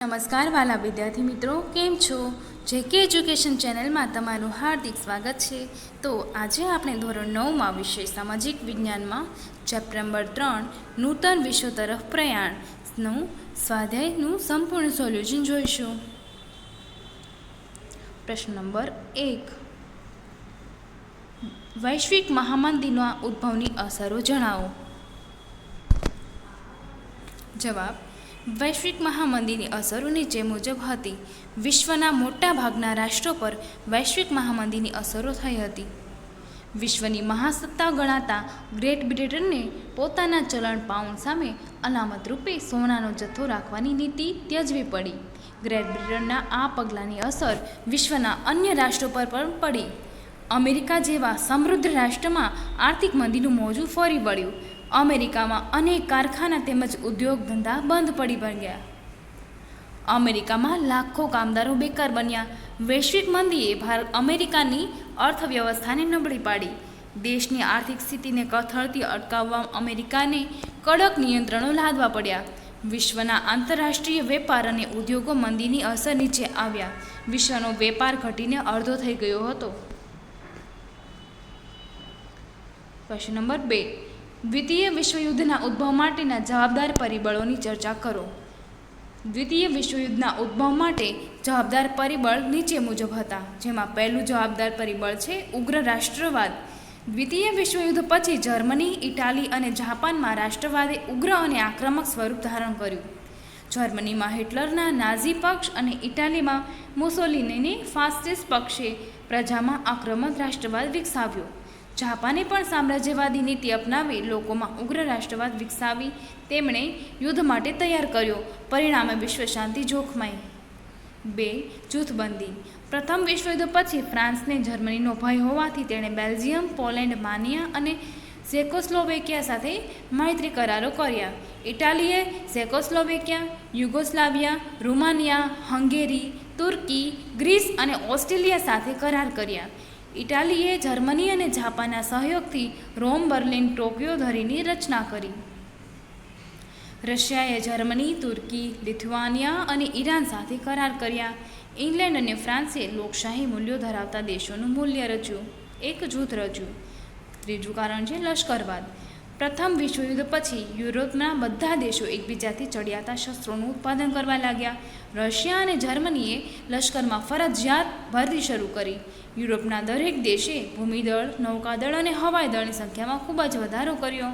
નમસ્કાર વાલા વિદ્યાર્થી મિત્રો, કેમ છો? જેકે એજ્યુકેશન ચેનલમાં તમારું હાર્દિક સ્વાગત છે. તો આજે આપણે ધોરણ 9માં વિષય સામાજિક વિજ્ઞાનમાં ચેપ્ટર નંબર 3 નૂતન વિશ્વ તરફ પ્રયાણનું સ્વાધ્યાયનું સંપૂર્ણ સોલ્યુશન જોઈશું. પ્રશ્ન નંબર 1, વૈશ્વિક મહામંદીના ઉદ્ભવની અસરો જણાવો. જવાબ: વૈશ્વિક મહામંદીની અસરો નીચે મુજબ હતી. વિશ્વના મોટા ભાગના રાષ્ટ્રો પર વૈશ્વિક મહામંદીની અસરો થઈ હતી. વિશ્વની મહાસત્તા ગણાતા ગ્રેટ બ્રિટનને પોતાના ચલણ પાઉન્ડ સામે અનામત રૂપે સોનાનો જથ્થો રાખવાની નીતિ ત્યજવી પડી. ગ્રેટ બ્રિટનના આ પગલાંની અસર વિશ્વના અન્ય રાષ્ટ્રો પર પણ પડી. અમેરિકા જેવા સમૃદ્ધ રાષ્ટ્રમાં આર્થિક મંદીનું મોજું ફરી વળ્યું. અમેરિકામાં અનેક કારખાના તેમજ ઉદ્યોગ ધંધા બંધ પડી ગયા. અમેરિકામાં લાખો કામદારો બેકાર બન્યા. વૈશ્વિક મંદીએ અમેરિકાની અર્થવ્યવસ્થાને નબળી પાડી. દેશની આર્થિક સ્થિતિને કથળતી અટકાવવા અમેરિકાને કડક નિયંત્રણો લાદવા પડ્યા. વિશ્વના આંતરરાષ્ટ્રીય વેપાર અને ઉદ્યોગો મંદીની અસર નીચે આવ્યા. વિશ્વનો વેપાર ઘટીને અડધો થઈ ગયો હતો. ક્વેશ્ચન નંબર 2, દ્વિતીય વિશ્વયુદ્ધના ઉદ્ભવ માટેના જવાબદાર પરિબળોની ચર્ચા કરો. દ્વિતીય વિશ્વયુદ્ધના ઉદ્ભવ માટે જવાબદાર પરિબળ નીચે મુજબ હતા, જેમાં પહેલું જવાબદાર પરિબળ છે ઉગ્ર રાષ્ટ્રવાદ. દ્વિતીય વિશ્વયુદ્ધ પછી જર્મની, ઇટાલી અને જાપાનમાં રાષ્ટ્રવાદે ઉગ્ર અને આક્રમક સ્વરૂપ ધારણ કર્યું. જર્મનીમાં હિટલરના નાઝી પક્ષ અને ઇટાલીમાં મુસોલિનીની ફાસિસ્ટ પક્ષે પ્રજામાં આક્રમક રાષ્ટ્રવાદ વિકસાવ્યો. જાપાને પણ સામ્રાજ્યવાદી નીતિ અપનાવી લોકોમાં ઉગ્ર રાષ્ટ્રવાદ વિકસાવી તેમણે યુદ્ધ માટે તૈયાર કર્યો. પરિણામે વિશ્વ શાંતિ જોખમાઈ. 2, જૂથબંધી. પ્રથમ વિશ્વયુદ્ધ પછી ફ્રાન્સને જર્મનીનો ભય હોવાથી તેણે બેલ્જિયમ, પોલેન્ડ, માનિયા અને ઝેકોસ્લોવેકિયા સાથે મૈત્રી કરારો કર્યા. ઇટાલીએ ઝેકોસ્લોવેકિયા, યુગોસ્લાવિયા, રૂમાનિયા, હંગેરી, તુર્કી, ગ્રીસ અને ઓસ્ટ્રેલિયા સાથે કરાર કર્યા. ઇટાલીએ જર્મની અને જાપાનના સહયોગથી રોમ, બર્લિન, ટોક્યો ધરીની રચના કરી. રશિયાએ જર્મની, તુર્કી, લિથુઆનિયા અને ઈરાન સાથે કરાર કર્યા. ઇંગ્લેન્ડ અને ફ્રાન્સે લોકશાહી મૂલ્યો ધરાવતા દેશોનું મૂલ્ય રચ્યું, એક જૂથ રચ્યું. ત્રીજું કારણ છે લશ્કરવાદ. પ્રથમ વિશ્વયુદ્ધ પછી યુરોપના બધા દેશો એકબીજાથી ચડિયાતા શસ્ત્રોનું ઉત્પાદન કરવા લાગ્યા. રશિયા અને જર્મનીએ લશ્કરમાં ફરજિયાત ભરતી શરૂ કરી. યુરોપના દરેક દેશે ભૂમિદળ, નૌકાદળ અને હવાઈ દળની સંખ્યામાં ખૂબ જ વધારો કર્યો.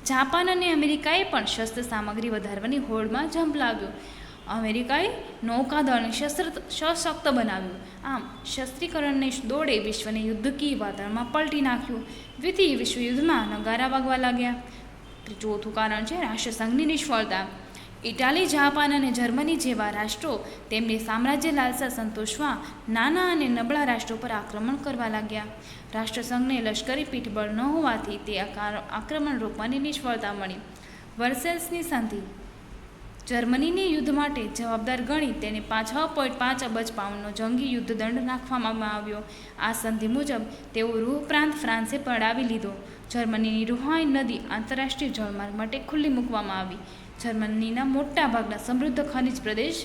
જાપાન અને અમેરિકાએ પણ શસ્ત્ર સામગ્રી વધારવાની હોડમાં જંપ લાવ્યો. અમેરિકાએ નૌકાદળને સશક્ત બનાવ્યું. આમ શસ્ત્રીકરણને દોડે વિશ્વને યુદ્ધકીય વાતાવરણમાં પલટી નાખ્યું. દ્વિતીય વિશ્વયુદ્ધમાં નગારા વાગવા લાગ્યા. ચોથું કારણ છે રાષ્ટ્રસંઘની નિષ્ફળતા. ઇટાલી, જાપાન અને જર્મની જેવા રાષ્ટ્રો તેમની સામ્રાજ્ય લાલસા સંતોષવા નાના અને નબળા રાષ્ટ્રો પર આક્રમણ કરવા લાગ્યા. રાષ્ટ્રસંઘને લશ્કરી પીઠબળ ન હોવાથી તે આક્રમણ રોકવાની નિષ્ફળતા મળી. વર્સેલ્સની સંધિ. જર્મનીને યુદ્ધ માટે જવાબદાર ગણી તેને 6.5 અબજ પાઉન્ડનો જંગી યુદ્ધ દંડ નાખવામાં આવ્યો. આ સંધિ મુજબ તેઓ રૂહ પ્રાંત ફ્રાન્સે પડાવી લીધો. જર્મનીની રુહાઇન નદી આંતરરાષ્ટ્રીય જળમાર્ગ માટે ખુલ્લી મૂકવામાં આવી. જર્મનીના મોટા ભાગના સમૃદ્ધ ખનિજ પ્રદેશ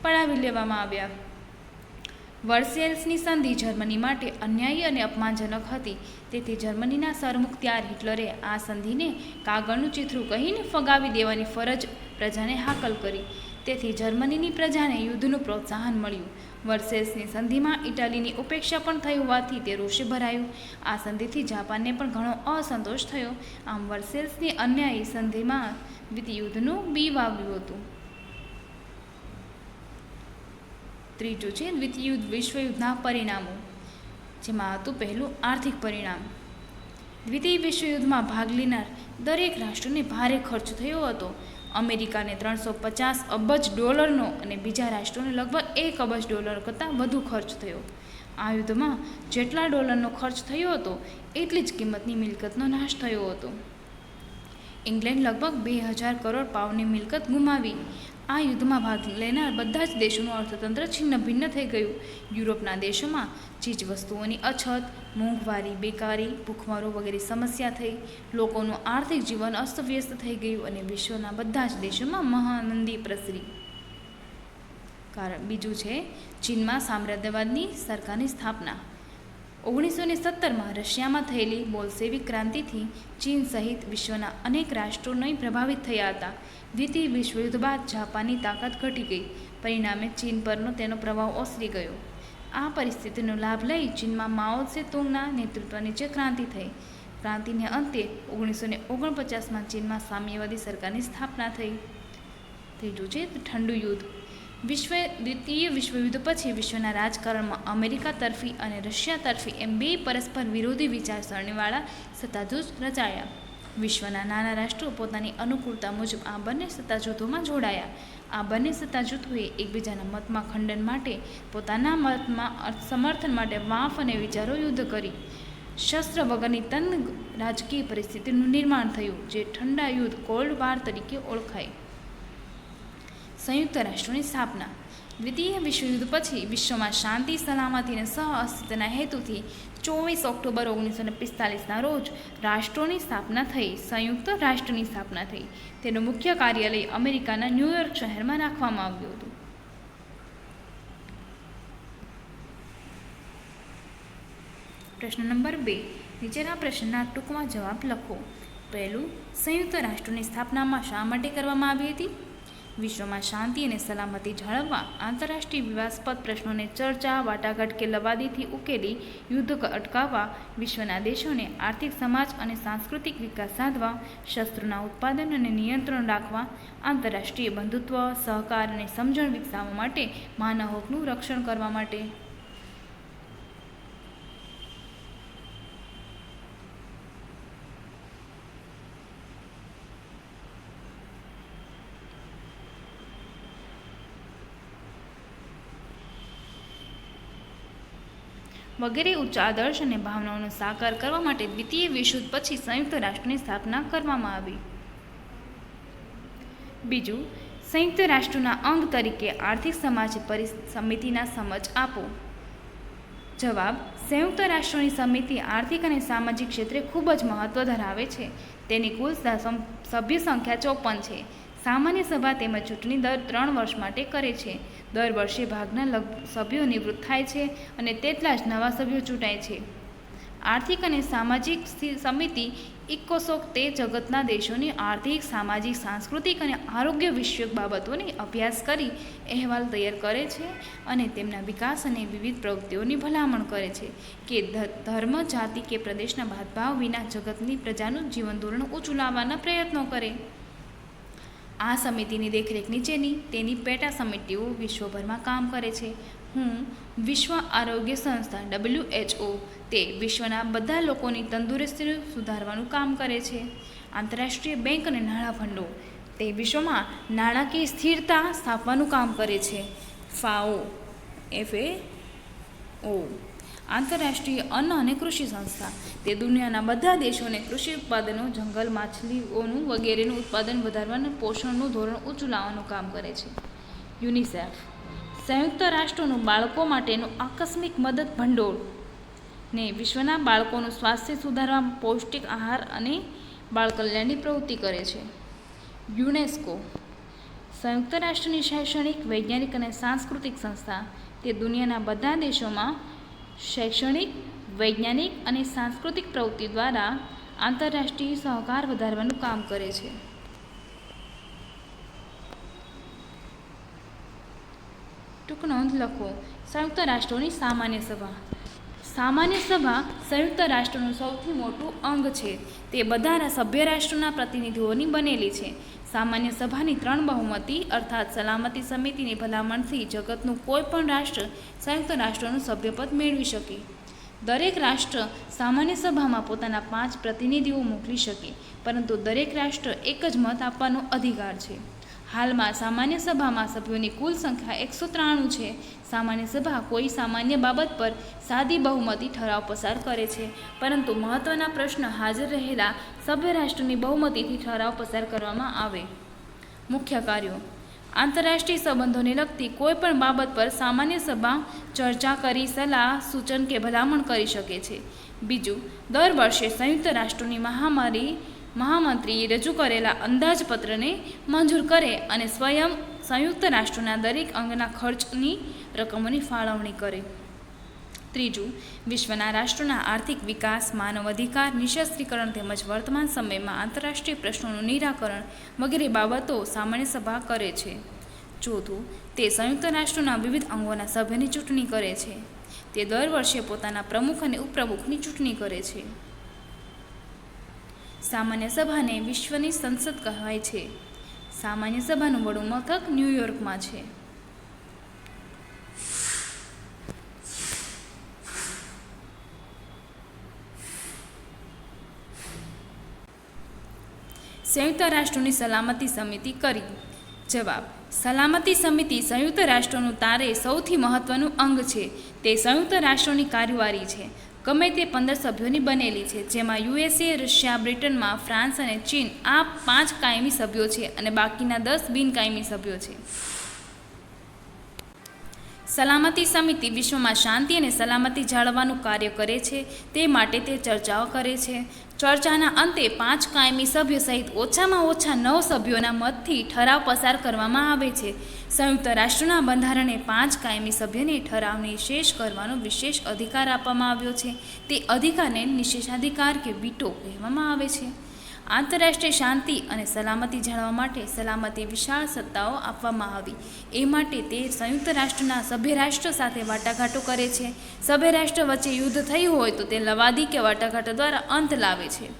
પડાવી લેવામાં આવ્યા. વર્સેલ્સની સંધિ જર્મની માટે અન્યાયી અને અપમાનજનક હતી. તેથી જર્મનીના સરમુખત્યાર હિટલરે આ સંધિને કાગળનું ચિત્રું કહીને ફગાવી દેવાની ફરજ પ્રજાને હાકલ કરી. તેથી જર્મનીની પ્રજાને યુદ્ધનું પ્રોત્સાહન મળ્યું. વર્સેલ્સની સંધિમાં ઇટાલીની ઉપેક્ષા પણ થઈ હોવાથી તે રોષે ભરાયું. આ સંધિથી જાપાનને પણ ઘણો અસંતોષ થયો. આમ વર્સેલ્સની અન્યાયી સંધિમાં દ્વિતીય યુદ્ધનું બી વાવ્યું હતું. ત્રીજું છે દ્વિતીય વિશ્વયુદ્ધના પરિણામો, જેમાં હતું પહેલું આર્થિક પરિણામ. દ્વિતીય વિશ્વયુદ્ધમાં ભાગ લેનાર દરેક રાષ્ટ્રને ભારે ખર્ચ થયો હતો. અમેરિકાને $350 અબજ અને બીજા રાષ્ટ્રોને લગભગ $1 અબજ કરતાં વધુ ખર્ચ થયો. આ યુદ્ધમાં જેટલા ડોલરનો ખર્ચ થયો હતો એટલી જ કિંમતની મિલકતનો નાશ થયો હતો. ઇંગ્લેન્ડ લગભગ 2000 કરોડ પાઉન્ડની મિલકત ગુમાવી. આ યુદ્ધમાં ભાગ લેનાર બધા જ દેશોનું અર્થતંત્ર છિન્ન ભિન્ન થઈ ગયું. યુરોપના દેશોમાં ચીજવસ્તુઓની અછત, મોંઘવારી, બેકારી, ભૂખમરો વગેરે સમસ્યા થઈ. લોકોનું આર્થિક જીવન અસ્તવ્યસ્ત થઈ ગયું અને વિશ્વના બધા જ દેશોમાં મહામંદી પ્રસરી. બીજું છે ચીનમાં સામ્રાજ્યવાદની સરકારની સ્થાપના. 1917માં રશિયામાં થયેલી બોલ્શેવિક ક્રાંતિથી ચીન સહિત વિશ્વના અનેક રાષ્ટ્રો નહીં પ્રભાવિત થયા હતા. દ્વિતીય વિશ્વયુદ્ધ બાદ જાપાનની તાકાત ઘટી ગઈ. પરિણામે ચીન પરનો તેનો પ્રભાવ ઓસરી ગયો. આ પરિસ્થિતિનો લાભ લઈ ચીનમાં માઓ ત્સે-તુંગના નેતૃત્વ નીચે ક્રાંતિ થઈ. ક્રાંતિને અંતે 1949માં ચીનમાં સામ્યવાદી સરકારની સ્થાપના થઈ. ત્રીજું છે ઠંડુ યુદ્ધ. દ્વિતીય વિશ્વયુદ્ધ પછી વિશ્વના રાજકારણમાં અમેરિકા તરફી અને રશિયા તરફી એમ બે પરસ્પર વિરોધી વિચારસરણીવાળા સત્તાજૂથ રચાયા. વિશ્વના નાના રાષ્ટ્રો પોતાની અનુકૂળતા મુજબ આ બંને સત્તાજૂથોમાં જોડાયા. આ બંને સત્તાજૂથોએ એકબીજાના મતમાં ખંડન માટે પોતાના મતમાં સમર્થન માટે વાંફ અને વિચારો યુદ્ધ કરી. શસ્ત્ર વગરની તંગ રાજકીય પરિસ્થિતિનું નિર્માણ થયું, જે ઠંડા યુદ્ધ કોલ્ડ વોર તરીકે ઓળખાય. સંયુક્ત રાષ્ટ્રોની સ્થાપના. દ્વિતીય વિશ્વયુદ્ધ પછી વિશ્વમાં શાંતિ, સલામતી અને સહઅસ્તિત્વના હેતુથી 24 ઓક્ટોબર 1945ના રોજ રાષ્ટ્રોની સ્થાપના થઈ. સંયુક્ત રાષ્ટ્રની સ્થાપના થઈ. તેનું મુખ્ય કાર્યાલય અમેરિકાના ન્યૂયોર્ક શહેરમાં રાખવામાં આવ્યું હતું. પ્રશ્ન નંબર 2. નીચેના પ્રશ્નના ટૂંકમાં જવાબ લખો. પહેલું, સંયુક્ત રાષ્ટ્રોની સ્થાપનામાં શા માટે કરવામાં આવી હતી? વિશ્વમાં શાંતિ અને સલામતી જાળવવા, આંતરરાષ્ટ્રીય વિવાદાસ્પદ પ્રશ્નોને ચર્ચા, વાટાઘાટ કે લવાદીથી ઉકેલી યુદ્ધ અટકાવવા, વિશ્વના દેશોને આર્થિક, સમાજ અને સાંસ્કૃતિક વિકાસ સાધવા, શસ્ત્રોના ઉત્પાદન અને નિયંત્રણ રાખવા, આંતરરાષ્ટ્રીય બંધુત્વ, સહકાર અને સમજણ વિકસાવવા માટે, માનવ હકનું રક્ષણ કરવા માટે. વગેરે ઉચ્ચ આદર્શ અને ભાવનાઓનો સાકાર કરવા માટે દ્વિતીય વિશ્વયુદ્ધ પછી સંયુક્ત રાષ્ટ્રની સ્થાપના કરવામાં આવી. બીજું, સંયુક્ત રાષ્ટ્રના અંગ તરીકે આર્થિક સમાજ સમિતિના સમજ આપો. જવાબ: સંયુક્ત રાષ્ટ્રોની સમિતિ આર્થિક અને સામાજિક ક્ષેત્રે ખૂબ જ મહત્વ ધરાવે છે. તેની કુલ સભ્ય સંખ્યા 54 છે. સામાન્ય સભા તેમજ ચૂંટણી દર 3 વર્ષ માટે કરે છે. દર વર્ષે ભાગના સભ્યો નિવૃત્ત થાય છે અને તેટલા જ નવા સભ્યો ચૂંટાય છે. આર્થિક અને સામાજિક સમિતિ ઇકોસોક તે જગતના દેશોની આર્થિક, સામાજિક, સાંસ્કૃતિક અને આરોગ્ય વિષયક બાબતોને અભ્યાસ કરી અહેવાલ તૈયાર કરે છે અને તેમના વિકાસ અને વિવિધ પ્રવૃત્તિઓની ભલામણ કરે છે કે ધર્મ, જાતિ કે પ્રદેશના ભેદભાવ વિના જગતની પ્રજાનું જીવન ધોરણ ઊંચું લાવવાના પ્રયત્નો કરે. આ સમિતિની દેખરેખ નીચેની તેની પેટા સમિતિઓ વિશ્વભરમાં કામ કરે છે. વિશ્વ આરોગ્ય સંસ્થા WHO તે વિશ્વના બધા લોકોની તંદુરસ્તી સુધારવાનું કામ કરે છે. આંતરરાષ્ટ્રીય બેંક અને નાણાં ભંડોળ તે વિશ્વમાં નાણાકીય સ્થિરતા સ્થાપવાનું કામ કરે છે. FAO આંતરરાષ્ટ્રીય અન્ન અને કૃષિ સંસ્થા તે દુનિયાના બધા દેશોને કૃષિ ઉત્પાદનો, જંગલ, માછલીઓનું વગેરેનું ઉત્પાદન વધારવાનું, પોષણનું ધોરણ ઊંચું લાવવાનું કામ કરે છે. યુનિસેફ સંયુક્ત રાષ્ટ્રોનું બાળકો માટેનું આકસ્મિક મદદ ભંડોળ ને વિશ્વના બાળકોનું સ્વાસ્થ્ય સુધારવા, પૌષ્ટિક આહાર અને બાળ કલ્યાણની પ્રવૃત્તિ કરે છે. યુનેસ્કો સંયુક્ત રાષ્ટ્રની શૈક્ષણિક, વૈજ્ઞાનિક અને સાંસ્કૃતિક સંસ્થા તે દુનિયાના બધા દેશોમાં શૈક્ષણિક, વૈજ્ઞાનિક અને સાંસ્કૃતિક પ્રવૃત્તિ દ્વારા આંતરરાષ્ટ્રીય સહકાર વધારવાનું કામ કરે છે. ટૂંક નોંધ લખો. સંયુક્ત રાષ્ટ્રોની સામાન્ય સભા. સામાન્ય સભા સંયુક્ત રાષ્ટ્રનું સૌથી મોટું અંગ છે. તે બધા સભ્ય રાષ્ટ્રોના પ્રતિનિધિઓની બનેલી છે. સામાન્ય સભાની 3 બહુમતી અર્થાત સલામતી સમિતિની ભલામણથી જગતનું કોઈ પણ રાષ્ટ્ર સંયુક્ત રાષ્ટ્રોનું સભ્યપદ મેળવી શકે. દરેક રાષ્ટ્ર સામાન્ય સભામાં પોતાના 5 પ્રતિનિધિઓ મોકલી શકે, પરંતુ દરેક રાષ્ટ્ર એક જ મત આપવાનો અધિકાર છે. હાલમાં સામાન્ય સભામાં સભ્યોની કુલ સંખ્યા 193 છે. સામાન્ય સભા કોઈ સામાન્ય બાબત પર સાદી બહુમતી ઠરાવ પસાર કરે છે, પરંતુ મહત્વના પ્રશ્ન હાજર રહેલા સભ્ય રાષ્ટ્રની બહુમતીથી ઠરાવ પસાર કરવામાં આવે. મુખ્ય કાર્યો: આંતરરાષ્ટ્રીય સંબંધોને લગતી કોઈ પણ બાબત પર સામાન્ય સભા ચર્ચા કરી સલાહ, સૂચન કે ભલામણ કરી શકે છે. બીજું, દર વર્ષે સંયુક્ત રાષ્ટ્રોની મહામંત્રીએ રજૂ કરેલા અંદાજપત્રને મંજૂર કરે અને સ્વયં સંયુક્ત રાષ્ટ્રોના દરેક અંગના ખર્ચની રકમોની ફાળવણી કરે. ત્રીજું, વિશ્વના રાષ્ટ્રોના આર્થિક વિકાસ, માનવ અધિકાર, નિઃશસ્ત્રીકરણ તેમજ વર્તમાન સમયમાં આંતરરાષ્ટ્રીય પ્રશ્નોનું નિરાકરણ વગેરે બાબતો સામાન્ય સભા કરે છે. ચોથું, તે સંયુક્ત રાષ્ટ્રોના વિવિધ અંગોના સભ્યની ચૂંટણી કરે છે. તે દર વર્ષે પોતાના પ્રમુખ અને ઉપપ્રમુખની ચૂંટણી કરે છે. સામાન્ય સભાને વિશ્વની સંસદ કહેવાય છે. સામાન્ય સભાનું વડું મથક ન્યૂયોર્કમાં છે. સંયુક્ત રાષ્ટ્રોની સલામતી સમિતિ કરી. જવાબ: સલામતી સમિતિ સંયુક્ત રાષ્ટ્રોનું તારે સૌથી મહત્વનું અંગ છે. તે સંયુક્ત રાષ્ટ્રોની કાર્યવાહી છે. ગમે તે 15 સભ્યોની બનેલી છે, જેમાં USA, રશિયા, બ્રિટનમાં ફ્રાન્સ અને ચીન આ 5 કાયમી સભ્યો છે અને બાકીના 10 બિનકાયમી સભ્યો છે. સલામતી સમિતિ વિશ્વમાં શાંતિ અને સલામતી જાળવવાનું કાર્ય કરે છે. તે માટે તે ચર્ચાઓ કરે છે. ચર્ચાના અંતે 5 કાયમી સભ્યો સહિત ઓછામાં ઓછા 9 સભ્યોના મતથી ઠરાવ પસાર કરવામાં આવે છે. સંયુક્ત રાષ્ટ્રના બંધારણે 5 કાયમી સભ્યને ઠરાવને શેષ કરવાનો વિશેષ અધિકાર આપવામાં આવ્યો છે. તે અધિકારને નિષેધાધિકાર કે વીટો કહેવામાં આવે છે. આંતરરાષ્ટ્રીય શાંતિ અને સલામતી જાળવવા માટે સલામતી વિશાળ સત્તાઓ આપવામાં આવી. એ માટે તે સંયુક્ત રાષ્ટ્રના સભ્ય રાષ્ટ્ર સાથે વાટાઘાટો કરે છે. સભ્ય રાષ્ટ્ર વચ્ચે યુદ્ધ થયું હોય તો તે લવાદી કે વાટાઘાટો દ્વારા અંત લાવે છે.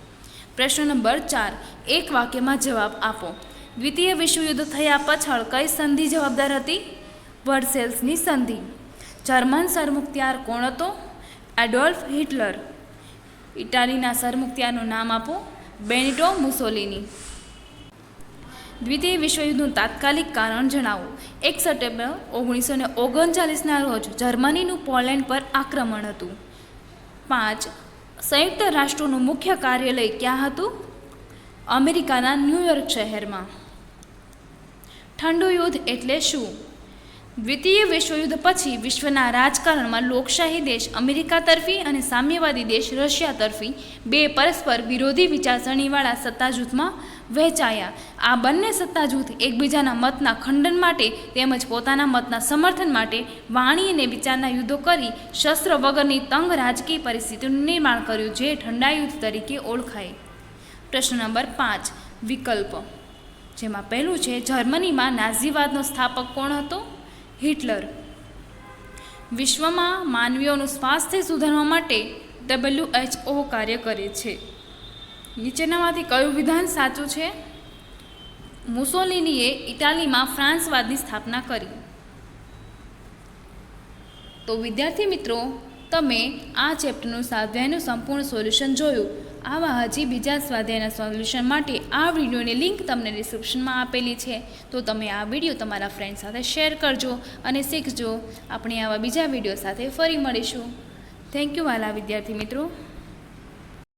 પ્રશ્ન નંબર 4, એક વાક્યમાં જવાબ આપો. દ્વિતીય વિશ્વયુદ્ધ થયા પાછળ કઈ સંધિ જવાબદાર હતી? વર્સેલ્સની સંધિ. જર્મન સરમુખત્યાર કોણ હતો? Adolf Hitler. ઇટાલીના સરમુખત્યારનું નામ આપો. બેનિટો મુસોલિની. દ્વિતીય વિશ્વયુદ્ધનું તાત્કાલિક કારણ જણાવો. 1 સપ્ટેમ્બર 1939ના રોજ જર્મનીનું પોલેન્ડ પર આક્રમણ હતું. 5. સંયુક્ત રાષ્ટ્રોનું મુખ્ય કાર્યાલય ક્યાં હતું? અમેરિકાના ન્યૂયોર્ક શહેરમાં. ઠંડુ યુદ્ધ એટલે શું? દ્વિતીય વિશ્વયુદ્ધ પછી વિશ્વના રાજકારણમાં લોકશાહી દેશ અમેરિકા તરફી અને સામ્યવાદી દેશ રશિયા તરફી 2 પરસ્પર વિરોધી વિચારસરણીવાળા સત્તા જૂથમાં વહેંચાયા. આ બંને સત્તા જૂથ એકબીજાના મતના ખંડન માટે તેમજ પોતાના મતના સમર્થન માટે વાણી અને વિચારના યુદ્ધો કરી શસ્ત્ર વગરની તંગ રાજકીય પરિસ્થિતિનું નિર્માણ કર્યું, જે ઠંડા યુદ્ધ તરીકે ઓળખાય. પ્રશ્ન નંબર 5, વિકલ્પ. જેમાં પહેલું છે, જર્મનીમાં નાઝીવાદનો સ્થાપક કોણ હતો? હિટલર. વિશ્વમાં માનવીઓનું સ્વાસ્થ્ય સુધારવા માટે WHO કાર્ય કરે છે. નીચેનામાંથી કયું વિધાન સાચું છે? મુસોલિનીએ ઇટાલીમાં ફ્રાન્સવાદની સ્થાપના કરી. તો વિદ્યાર્થી મિત્રો, તમે આ ચેપ્ટરનું સ્વાધ્યાયનું સંપૂર્ણ સોલ્યુશન જોયું. આવા હજી બીજા સ્વાધ્યાયના સોલ્યુશન માટે આ વિડીયોની લિંક તમને ડિસ્ક્રિપ્શનમાં આપેલી છે. તો તમે આ વિડીયો તમારા ફ્રેન્ડ સાથે શેર કરજો અને શીખજો. આપણે આવા બીજા વિડીયો સાથે ફરી મળીશું. થેન્ક યુ વાલા વિદ્યાર્થી મિત્રો.